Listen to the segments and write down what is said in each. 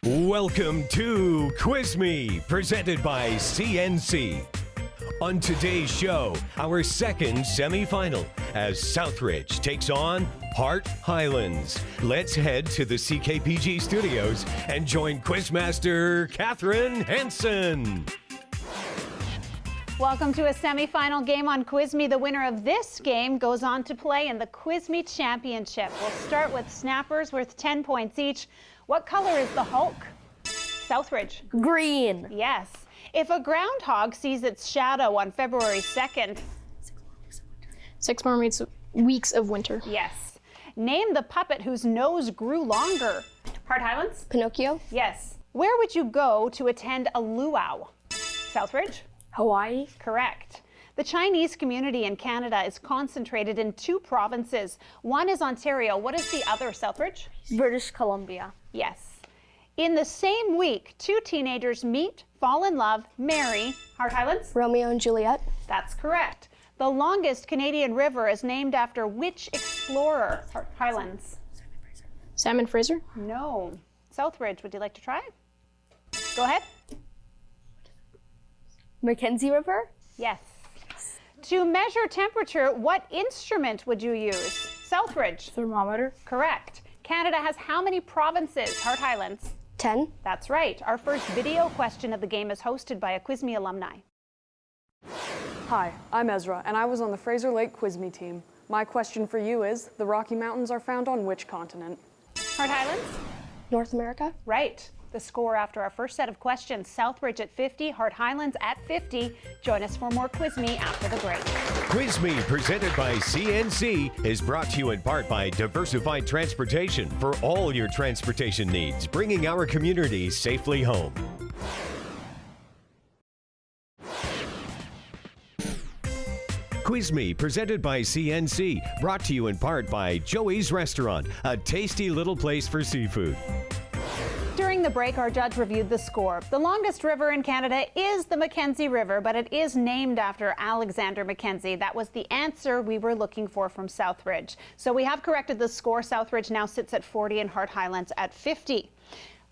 Welcome to QuizMe, presented by CNC. On today's show, our second semifinal, as Southridge takes on Hart Highlands. Let's head to the CKPG studios and join Quizmaster Catherine Hansen. Welcome to a semifinal game on QuizMe. The winner of this game goes on to play in the QuizMe Championship. We'll start with snappers worth 10 points each. What color is the Hulk? Southridge. Green. Yes. If a groundhog sees its shadow on February 2nd. 6 more weeks of winter. Yes. Name the puppet whose nose grew longer. Hart Highlands? Pinocchio. Yes. Where would you go to attend a luau? Southridge? Hawaii. Correct. The Chinese community in Canada is concentrated in 2 provinces. One is Ontario. What is the other, Southridge? British Columbia. Yes. In the same week, 2 teenagers meet, fall in love, marry. Hart Highlands? Romeo and Juliet. That's correct. The longest Canadian river is named after which explorer? Hart Highlands? Salmon Fraser. No. Southridge, would you like to try? Go ahead. Mackenzie River. Yes. To measure temperature, what instrument would you use? Southridge? Thermometer. Correct. Canada has how many provinces? Hart Highlands? 10. That's right. Our first video question of the game is hosted by a QuizMe alumni. Hi, I'm Ezra, and I was on the Fraser Lake QuizMe team. My question for you is, the Rocky Mountains are found on which continent? Hart Highlands? North America. Right. The score after our first set of questions, Southridge at 50, Hart Highlands at 50. Join us for more QuizMe after the break. QuizMe, presented by CNC, is brought to you in part by Diversified Transportation for all your transportation needs, bringing our communities safely home. QuizMe, presented by CNC, brought to you in part by Joey's Restaurant, a tasty little place for seafood. During the break, our judge reviewed the score. The longest river in Canada is the Mackenzie River, but it is named after Alexander Mackenzie. That was the answer we were looking for from Southridge. So we have corrected the score. Southridge now sits at 40 and Hart Highlands at 50.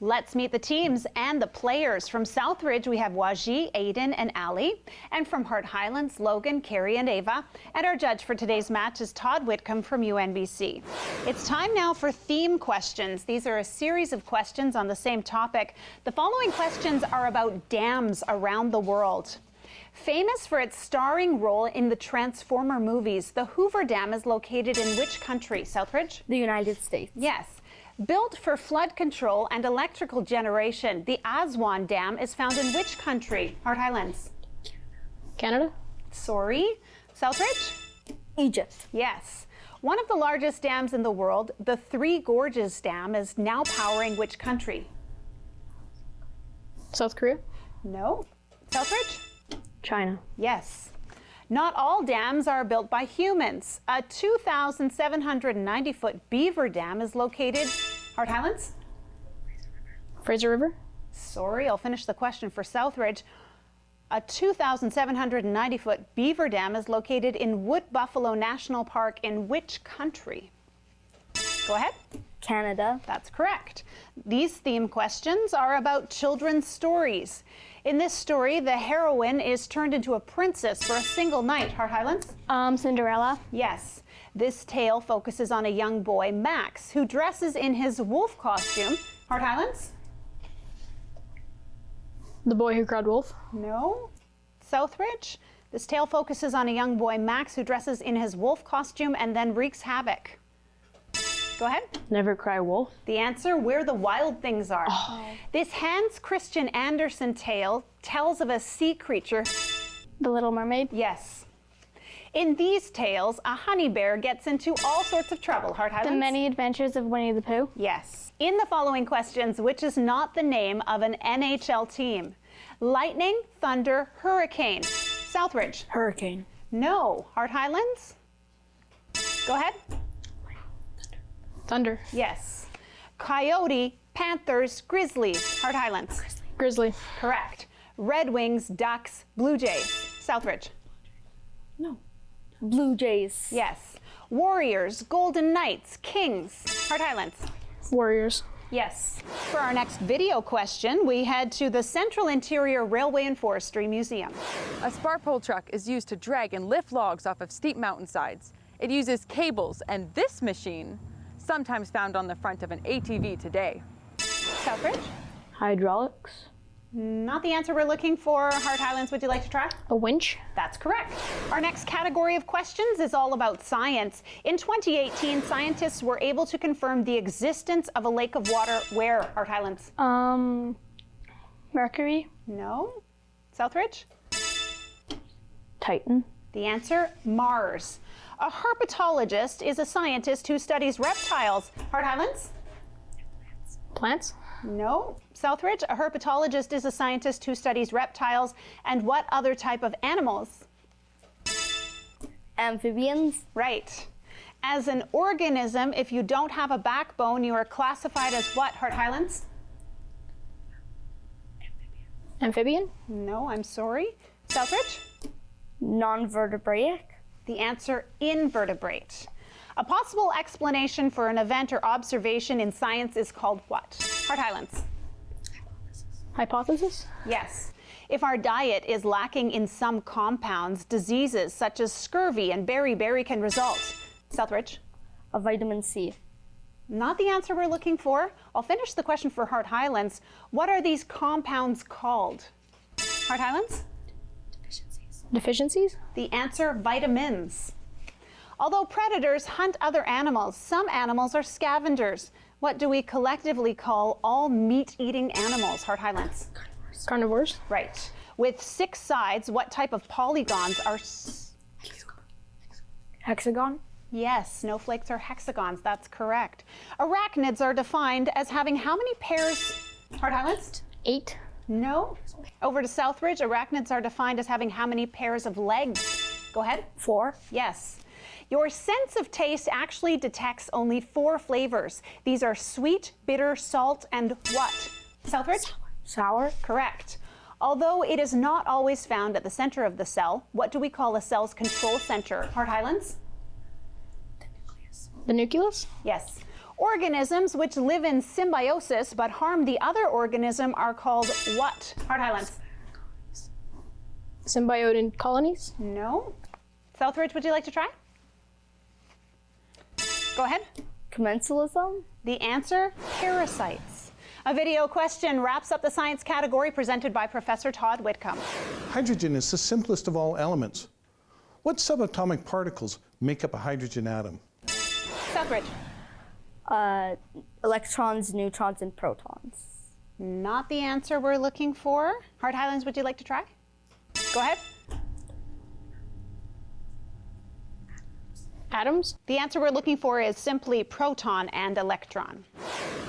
Let's meet the teams and the players. From Southridge, we have Waji, Aiden, and Ali. And from Hart Highlands, Logan, Carrie, and Ava. And our judge for today's match is Todd Whitcomb from UNBC. It's time now for theme questions. These are a series of questions on the same topic. The following questions are about dams around the world. Famous for its starring role in the Transformer movies, the Hoover Dam is located in which country? Southridge? The United States. Yes. Built for flood control and electrical generation, the Aswan Dam is found in which country? Hart Highlands? Canada. Sorry. Southridge? Egypt. Yes. One of the largest dams in the world, the Three Gorges Dam, is now powering which country? South Korea. No. Southridge? China. Yes. Not all dams are built by humans. A 2,790-foot beaver dam is located. Hart Highlands? Fraser River. Sorry, I'll finish the question for Southridge. A 2,790-foot beaver dam is located in Wood Buffalo National Park in which country? Go ahead. Canada. That's correct. These theme questions are about children's stories. In this story, the heroine is turned into a princess for a single night. Hart Highlands? Cinderella. Yes. This tale focuses on a young boy, Max, who dresses in his wolf costume. Hart Highlands? The Boy Who Cried Wolf. No. Southridge? This tale focuses on a young boy, Max, who dresses in his wolf costume and then wreaks havoc. Go ahead. Never Cry Wolf. The answer, Where the Wild Things Are. Oh. This Hans Christian Andersen tale tells of a sea creature. The Little Mermaid. Yes. In these tales, a honey bear gets into all sorts of trouble. Hart Highlands? The Many Adventures of Winnie the Pooh. Yes. In the following questions, which is not the name of an NHL team? Lightning, thunder, hurricane. Southridge? Hurricane. No. Hart Highlands? Go ahead. Thunder. Yes. Coyote, Panthers, Grizzlies. Hart Highlands? Grizzly. Correct. Red Wings, Ducks, Blue Jays. Southridge? No. Blue Jays. Yes. Warriors, Golden Knights, Kings. Hart Highlands? Warriors. Yes. For our next video question, we head to the Central Interior Railway and Forestry Museum. A spar pole truck is used to drag and lift logs off of steep mountainsides. It uses cables, and this machine, sometimes found on the front of an ATV today. Southridge? Hydraulics. Not the answer we're looking for. Hart Highlands, would you like to try? A winch. That's correct. Our next category of questions is all about science. In 2018, scientists were able to confirm the existence of a lake of water where, Hart Highlands? Mercury. No. Southridge? Titan. The answer, Mars. A herpetologist is a scientist who studies reptiles. Hart Highlands? Plants. No. Southridge, a herpetologist is a scientist who studies reptiles and what other type of animals? Amphibians. Right. As an organism, if you don't have a backbone, you are classified as what, Hart Highlands? Amphibian. No, I'm sorry. Southridge? Non-vertebrate. The answer, invertebrate. A possible explanation for an event or observation in science is called what? Hart Highlands? Hypothesis. Yes. If our diet is lacking in some compounds, diseases such as scurvy and beriberi can result. Southridge? A vitamin C. Not the answer we're looking for. I'll finish the question for Hart Highlands. What are these compounds called? Hart Highlands? Deficiencies. The answer, vitamins. Although predators hunt other animals, some animals are scavengers. What do we collectively call all meat-eating animals, Hart Highlands? Carnivores. Right. With 6 sides, what type of polygons are... Hexagon. Yes, snowflakes are hexagons. That's correct. Arachnids are defined as having how many pairs, Hart Highlands? 8. No. Over to Southridge, arachnids are defined as having how many pairs of legs? Go ahead. 4. Yes. Your sense of taste actually detects only 4 flavors. These are sweet, bitter, salt, and what? Southridge? Sour. Correct. Although it is not always found at the center of the cell, what do we call a cell's control center? Hart Highlands? The nucleus. Yes. Organisms which live in symbiosis but harm the other organism are called what? Hart Highlands? Symbiotic colonies. No. Southridge, would you like to try? Go ahead. Commensalism. The answer, parasites. A video question wraps up the science category presented by Professor Todd Whitcomb. Hydrogen is the simplest of all elements. What subatomic particles make up a hydrogen atom? Southridge. Electrons, neutrons, and protons. Not the answer we're looking for. Hart Highlands, would you like to try? Go ahead. Atoms. The answer we're looking for is simply proton and electron.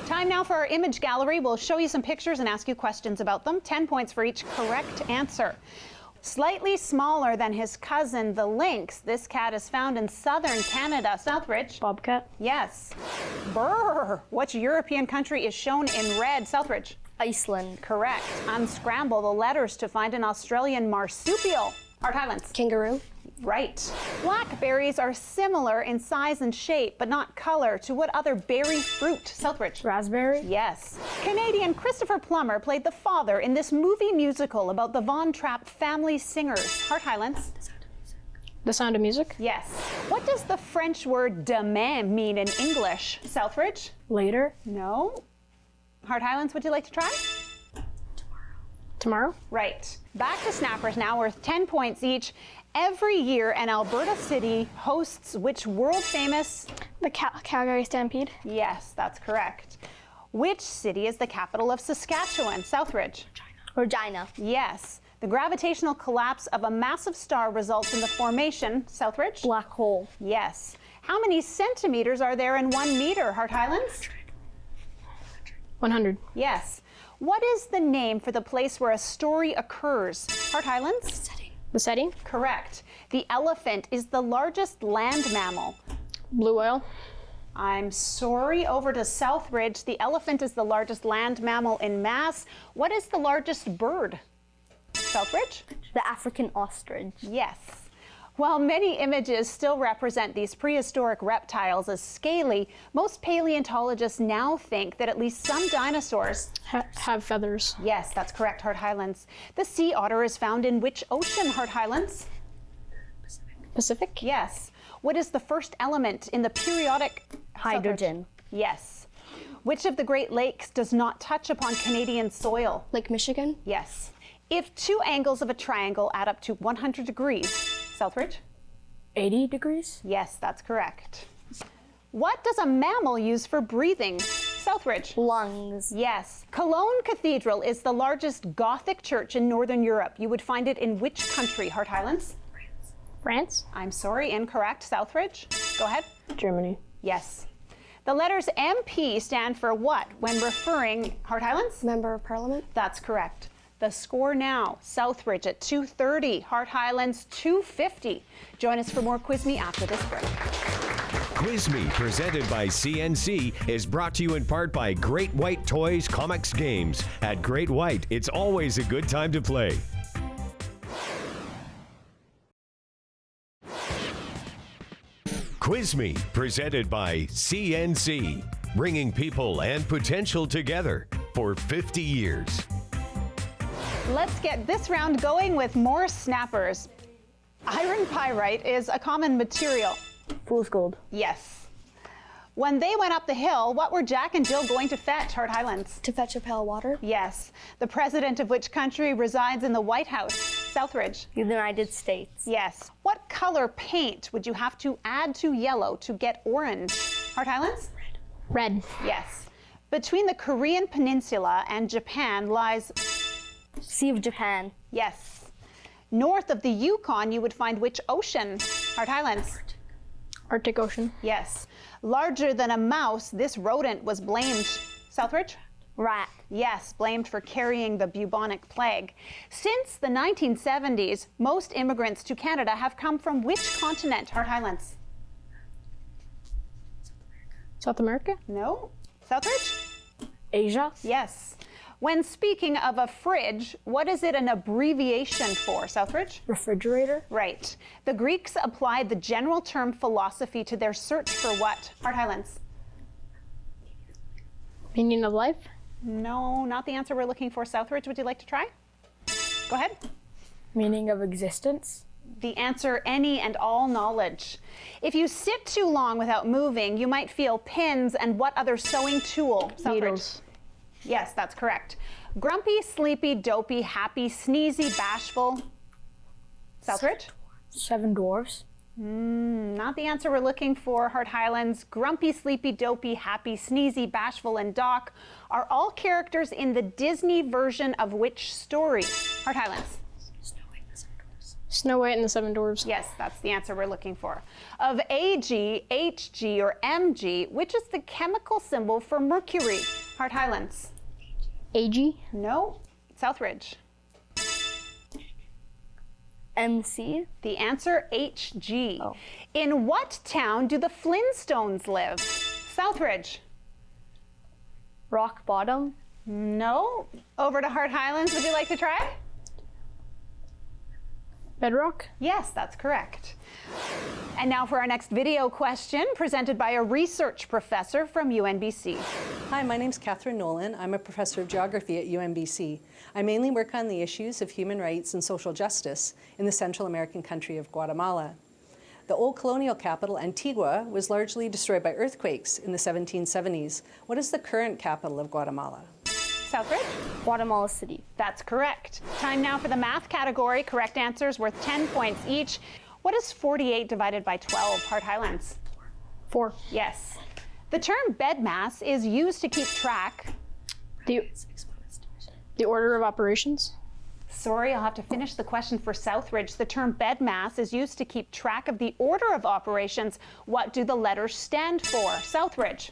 Time now for our image gallery. We'll show you some pictures and ask you questions about them. 10 points for each correct answer. Slightly smaller than his cousin, the lynx, this cat is found in southern Canada. Southridge? Bobcat. Yes. Brr. Which European country is shown in red? Southridge? Iceland. Correct. Unscramble the letters to find an Australian marsupial. Hart Highlands? Kangaroo. Right. Blackberries are similar in size and shape, but not color, to what other berry fruit? Southridge? Raspberry. Yes. Canadian Christopher Plummer played the father in this movie musical about the Von Trapp family singers. Hart Highlands? The Sound of Music. Yes. What does the French word demain mean in English? Southridge? Later. No. Hart Highlands, would you like to try? Tomorrow. Right. Back to snappers now, worth 10 points each. Every year, an Alberta city hosts which world-famous... The Calgary Stampede. Yes, that's correct. Which city is the capital of Saskatchewan? Southridge? Regina. Yes. The gravitational collapse of a massive star results in the formation... Southridge? Black hole. Yes. How many centimeters are there in 1 meter? Hart Highlands? 100. Yes. What is the name for the place where a story occurs? Hart Highlands? The setting. Correct. The elephant is the largest land mammal. Blue whale. I'm sorry, over to Southridge. The elephant is the largest land mammal in mass. What is the largest bird? Southridge? The African ostrich. Yes. While many images still represent these prehistoric reptiles as scaly, most paleontologists now think that at least some dinosaurs Have feathers. Yes, that's correct, Hart Highlands. The sea otter is found in which ocean, Hart Highlands? Pacific? Yes. What is the first element in the periodic Hydrogen. Yes. Which of the Great Lakes does not touch upon Canadian soil? Lake Michigan? Yes. If two angles of a triangle add up to 100 degrees, Southridge? 80 degrees? Yes, that's correct. What does a mammal use for breathing? Southridge? Lungs. Yes. Cologne Cathedral is the largest Gothic church in Northern Europe. You would find it in which country, Hart Highlands? France? I'm sorry, incorrect. Southridge? Go ahead. Germany. Yes. The letters MP stand for what when referring, Hart Highlands? Member of Parliament? That's correct. The score now, Southridge at 230, Hart Highlands 250. Join us for more QuizMe after this break. QuizMe, presented by CNC, is brought to you in part by Great White Toys Comics Games. At Great White, it's always a good time to play. QuizMe, presented by CNC, bringing people and potential together for 50 years. Let's get this round going with more snappers. Iron pyrite is a common material. Fool's gold. Yes. When they went up the hill, what were Jack and Jill going to fetch, Hart Highlands? To fetch a pail of water? Yes. The president of which country resides in the White House? Southridge. The United States. Yes. What color paint would you have to add to yellow to get orange? Hart Highlands? Red. Yes. Between the Korean Peninsula and Japan lies... Sea of Japan. Yes. North of the Yukon, you would find which ocean? Hart Highlands? Arctic Ocean. Yes. Larger than a mouse, this rodent was blamed. Southridge? Rat. Yes, blamed for carrying the bubonic plague. Since the 1970s, most immigrants to Canada have come from which continent, Hart Highlands? South America? No. Southridge? Asia? Yes. When speaking of a fridge, what is it an abbreviation for, Southridge? Refrigerator? Right. The Greeks applied the general term philosophy to their search for what? Hart Highlands? Meaning of life? No, not the answer we're looking for. Southridge, would you like to try? Go ahead. Meaning of existence? The answer, any and all knowledge. If you sit too long without moving, you might feel pins and what other sewing tool? Southridge? Needles. Yes, that's correct. Grumpy, sleepy, dopey, happy, sneezy, bashful. Southridge? 7 dwarfs? Not the answer we're looking for, Hart Highlands. Grumpy, sleepy, dopey, happy, sneezy, bashful, and Doc are all characters in the Disney version of which story? Hart Highlands? Snow White and the 7 Dwarfs. Yes, that's the answer we're looking for. Of AG, HG, or MG, which is the chemical symbol for mercury? Hart Highlands? AG? No. Southridge? MC? The answer, HG. Oh. In what town do the Flintstones live? Southridge? Rock Bottom? No. Over to Hart Highlands, would you like to try? Bedrock? Yes, that's correct. And now for our next video question, presented by a research professor from UNBC. Hi, my name's Catherine Nolan. I'm a professor of geography at UNBC. I mainly work on the issues of human rights and social justice in the Central American country of Guatemala. The old colonial capital, Antigua, was largely destroyed by earthquakes in the 1770s. What is the current capital of Guatemala? Southridge? Guatemala City. That's correct. Time now for the math category. Correct answers worth 10 points each. What is 48 divided by 12, Hart Highlands? 4. Yes. The term bed mass is used to keep track. The order of operations? Sorry, I'll have to finish the question for Southridge. The term bed mass is used to keep track of the order of operations. What do the letters stand for? Southridge?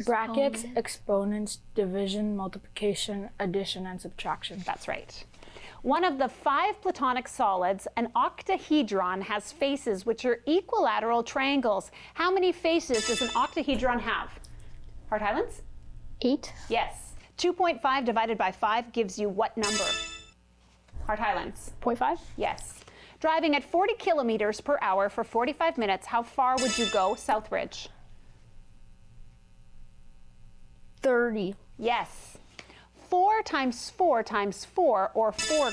Brackets, exponents, division, multiplication, addition, and subtraction. That's right. One of the 5 platonic solids, an octahedron, has faces which are equilateral triangles. How many faces does an octahedron have? Hart Highlands? 8. Yes. 2.5 divided by 5 gives you what number? Hart Highlands? 0.5. Yes. Driving at 40 kilometers per hour for 45 minutes, how far would you go, Southridge? 30. Yes. 4 times 4 times 4, or 4.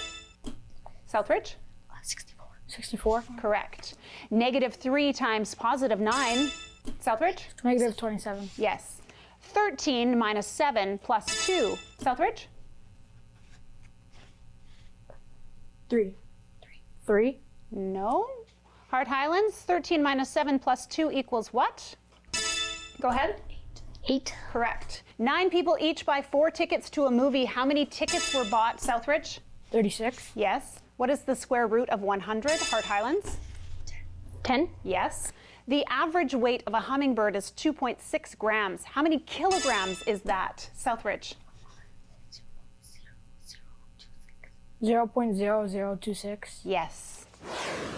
Southridge? 64. 64. Correct. -3 times +9. Southridge? -27. Yes. 13 minus 7 plus 2. Southridge? 3. 3. No. Hart Highlands, 13 minus 7 plus 2 equals what? Go ahead. 8. Correct. 9 people each buy 4 tickets to a movie. How many tickets were bought, Southridge? 36. Yes. What is the square root of 100, Hart Highlands? 10. Yes. The average weight of a hummingbird is 2.6 grams. How many kilograms is that, Southridge? 0.0026. Yes.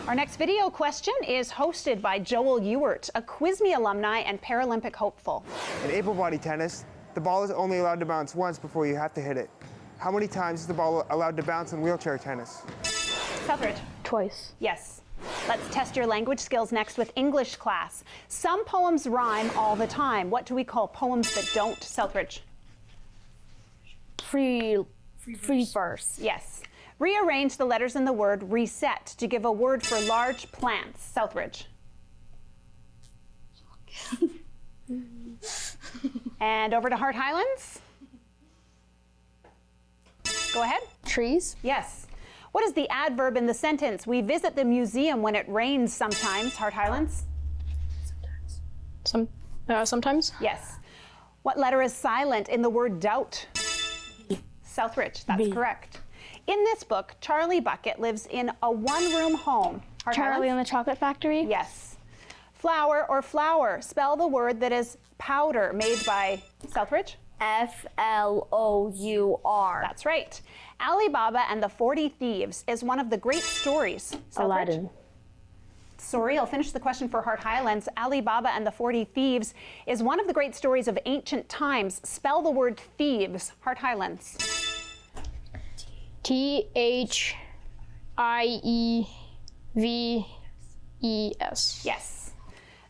Our next video question is hosted by Joel Ewert, a QuizMe alumni and Paralympic hopeful. In able-bodied tennis, the ball is only allowed to bounce once before you have to hit it. How many times is the ball allowed to bounce in wheelchair tennis? Southridge? Twice. Yes. Let's test your language skills next with English class. Some poems rhyme all the time. What do we call poems that don't, Southridge? Free verse. Yes. Rearrange the letters in the word reset to give a word for large plants, Southridge. And over to Hart Highlands. Go ahead. Trees. Yes. What is the adverb in the sentence? We visit the museum when it rains sometimes, Hart Highlands? Sometimes. Yes. What letter is silent in the word doubt? Southridge, that's B. correct. In this book, Charlie Bucket lives in a one-room home. Hart Charlie Highlands? and the Chocolate Factory. Yes. Flour or flour, spell the word that is powder made by Southridge? Flour. That's right. Alibaba and the 40 Thieves is one of the great stories. Southridge? Aladdin. Sorry, I'll finish the question for Hart Highlands. Alibaba and the 40 Thieves is one of the great stories of ancient times. Spell the word thieves, Hart Highlands. THIEVES. Yes.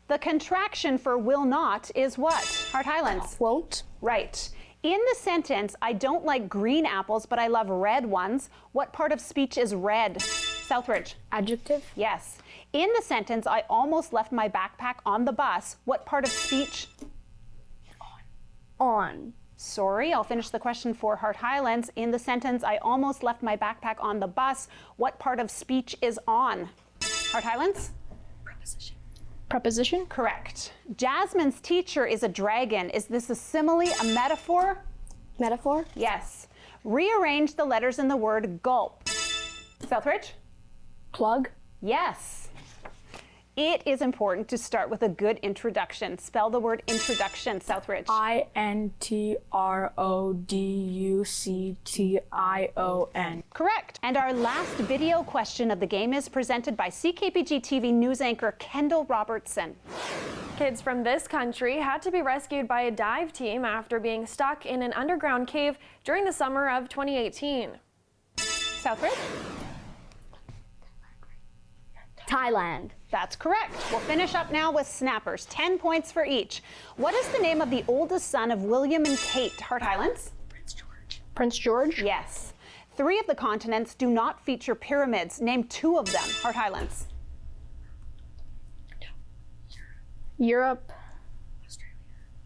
The contraction for will not is what, Hart Highlands? Won't. Right. In the sentence, I don't like green apples, but I love red ones. What part of speech is red? Southridge? Adjective. Yes. In the sentence, I almost left my backpack on the bus. What part of speech? On. Sorry, I'll finish the question for Hart Highlands. In the sentence, I almost left my backpack on the bus. What part of speech is on? Hart Highlands? Preposition. Correct. Jasmine's teacher is a dragon. Is this a simile, a metaphor? Metaphor. Yes. Rearrange the letters in the word gulp. Southridge? Plug. Yes. It is important to start with a good introduction. Spell the word introduction, Southridge. INTRODUCTION. Correct. And our last video question of the game is presented by CKPG-TV news anchor Kendall Robertson. Kids from this country had to be rescued by a dive team after being stuck in an underground cave during the summer of 2018. Southridge? Thailand. That's correct. We'll finish up now with snappers. 10 points for each. What is the name of the oldest son of William and Kate, Hart Highlands? Prince George. Yes. 3 of the continents do not feature pyramids. Name 2 of them, Hart Highlands. Europe.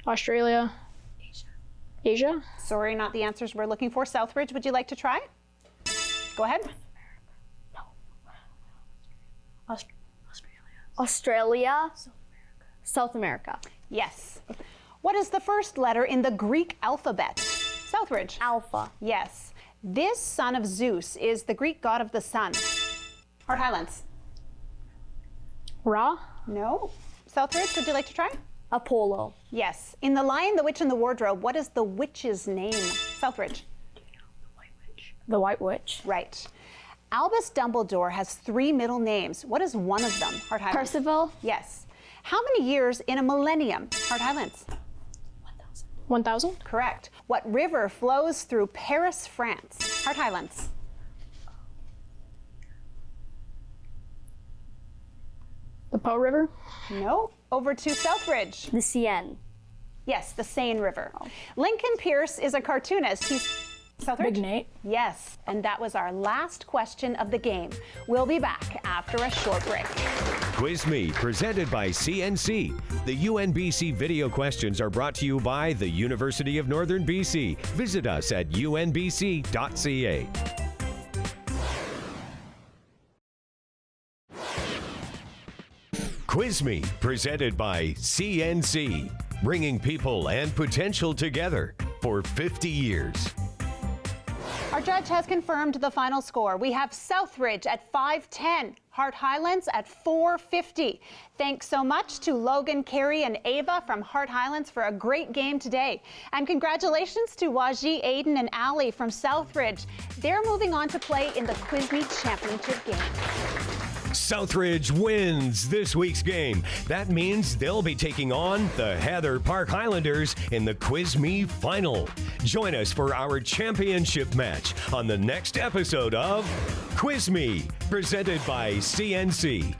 Australia. Asia. Sorry, not the answers we're looking for. Southridge, would you like to try? Go ahead. Australia. South America. Yes. What is the first letter in the Greek alphabet? Southridge. Alpha. Yes. This son of Zeus is the Greek god of the sun. Hart Highlands. Ra. No. Southridge, would you like to try? Apollo. Yes. In The Lion, the Witch, and the Wardrobe, what is the witch's name? Southridge. The White Witch. Right. Albus Dumbledore has 3 middle names. What is one of them? Hart Highlands. Percival. Yes. How many years in a millennium? Hart Highlands. 1,000. Correct. What river flows through Paris, France? Hart Highlands. The Po River? No. Over to Southridge. The Seine. Yes, the Seine River. Lincoln Pierce is a cartoonist. He's Southridge? Big Nate. Yes, and that was our last question of the game. We'll be back after a short break. QuizMe, presented by CNC. The UNBC video questions are brought to you by the University of Northern BC. Visit us at unbc.ca. QuizMe, presented by CNC, bringing people and potential together for 50 years. Our judge has confirmed the final score. We have Southridge at 510, Hart Highlands at 450. Thanks so much to Logan, Carrie, and Ava from Hart Highlands for a great game today. And congratulations to Waji, Aiden, and Ali from Southridge. They're moving on to play in the QuizMe Championship game. Southridge wins this week's game. That means they'll be taking on the Heather Park Highlanders in the QuizMe final. Join us for our championship match on the next episode of QuizMe, presented by CNC.